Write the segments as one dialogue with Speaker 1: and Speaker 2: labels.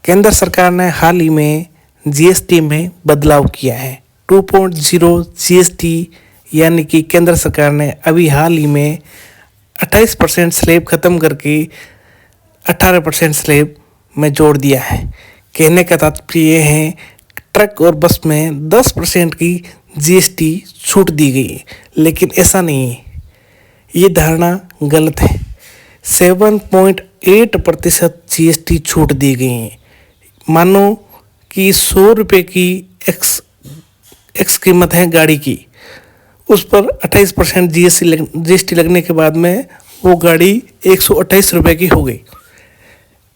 Speaker 1: केंद्र सरकार ने हाल ही में जीएसटी में बदलाव किया है। 2.0 जीएसटी यानी कि केंद्र सरकार ने अभी हाल ही में 28% स्लैब ख़त्म करके 18% स्लैब में जोड़ दिया है। कहने का तात्पर्य ये है ट्रक और बस में 10% की जीएसटी छूट दी गई है, लेकिन ऐसा नहीं है। ये धारणा गलत है। 7.8% जीएसटी छूट दी गई है। मानो कि 100 रुपये की एक्स कीमत है गाड़ी की, उस पर 28% जीएसटी लगने के बाद में वो गाड़ी 128 रुपये की हो गई।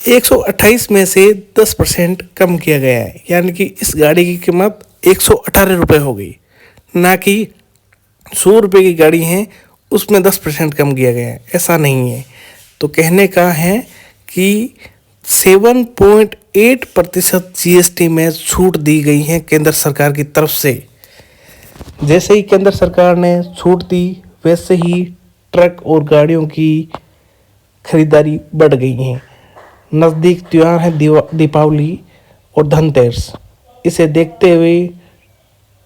Speaker 1: 128 में से 10% कम किया गया है, यानी कि इस गाड़ी की कीमत 118 रुपये हो गई, ना कि 100 रुपये की गाड़ी है उसमें 10% कम किया गया है। ऐसा नहीं है। तो कहने का है कि 7.8% जीएसटी में छूट दी गई है केंद्र सरकार की तरफ से। जैसे ही केंद्र सरकार ने छूट दी, वैसे ही ट्रक और गाड़ियों की खरीदारी बढ़ गई है। नज़दीक त्यौहार है दीपावली और धनतेरस। इसे देखते हुए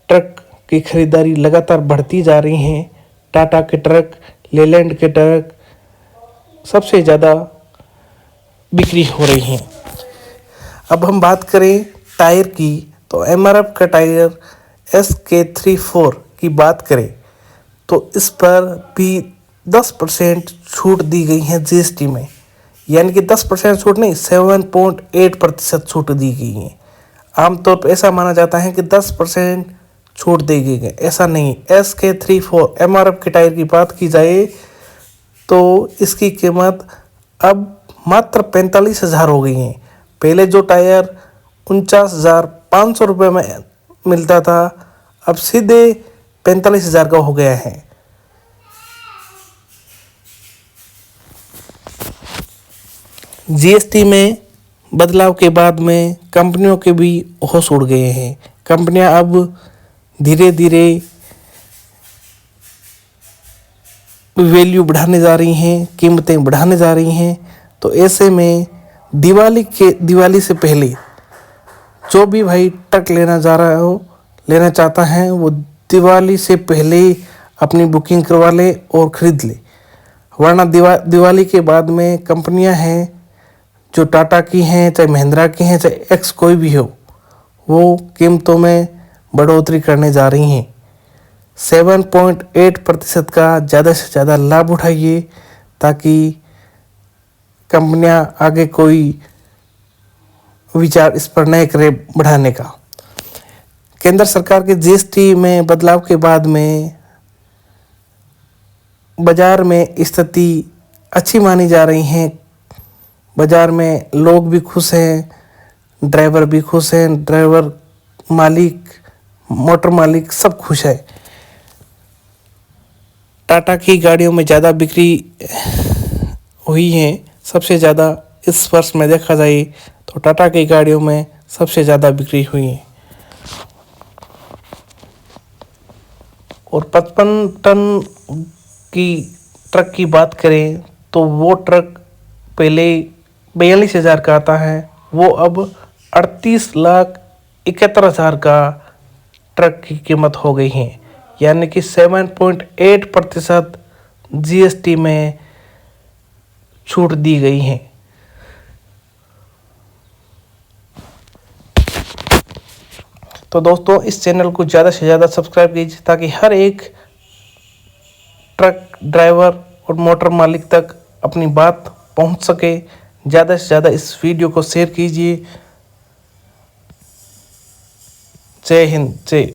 Speaker 1: ट्रक की खरीदारी लगातार बढ़ती जा रही है। टाटा के ट्रक, लेलैंड के ट्रक सबसे ज़्यादा बिक्री हो रही हैं। अब हम बात करें टायर की, तो एमआरएफ का टायर SK34 की बात करें तो इस पर भी 10% छूट दी गई है जीएसटी में, यानी कि 10% छूट नहीं, 7.8% छूट दी गई है। आमतौर पर ऐसा माना जाता है कि 10% छूट दी गई है, ऐसा नहीं। SK34 एमआरएफ के टायर की बात की जाए तो इसकी कीमत अब मात्र 45,000 हो गई है। पहले जो टायर 49,500 रुपये में मिलता था, अब सीधे 45,000 का हो गया है। जीएसटी में बदलाव के बाद में कंपनियों के भी होश उड़ गए हैं। कंपनियां अब धीरे धीरे वैल्यू बढ़ाने जा रही हैं, कीमतें बढ़ाने जा रही हैं। तो ऐसे में दिवाली से पहले जो भी भाई ट्रक लेना चाहता है, वो दिवाली से पहले अपनी बुकिंग करवा ले और ख़रीद ले। वरना दिवाली के बाद में कंपनियां हैं जो टाटा की हैं, चाहे महिंद्रा की हैं, चाहे एक्स कोई भी हो, वो कीमतों में बढ़ोतरी करने जा रही हैं। 7.8% का ज़्यादा से ज़्यादा लाभ उठाइए, ताकि कंपनियां आगे कोई विचार इस पर नए करे बढ़ाने का। केंद्र सरकार के जीएसटी में बदलाव के बाद में बाज़ार में स्थिति अच्छी मानी जा रही है। बाज़ार में लोग भी खुश हैं, ड्राइवर भी खुश हैं, ड्राइवर मालिक, मोटर मालिक सब खुश है। टाटा की गाड़ियों में ज़्यादा बिक्री हुई है। सबसे ज़्यादा इस वर्ष में देखा जाए तो टाटा की गाड़ियों में सबसे ज़्यादा बिक्री हुई है। और 55 टन की ट्रक की बात करें तो वो ट्रक पहले 42,000 का आता है, वो अब 38,71,000 का ट्रक की कीमत हो गई है, यानी कि 7.8% जीएसटी में छूट दी गई है। तो दोस्तों, इस चैनल को ज़्यादा से ज़्यादा सब्सक्राइब कीजिए, ताकि हर एक ट्रक ड्राइवर और मोटर मालिक तक अपनी बात पहुंच सके। ज़्यादा से ज़्यादा इस वीडियो को शेयर कीजिए। जय हिंद, जय।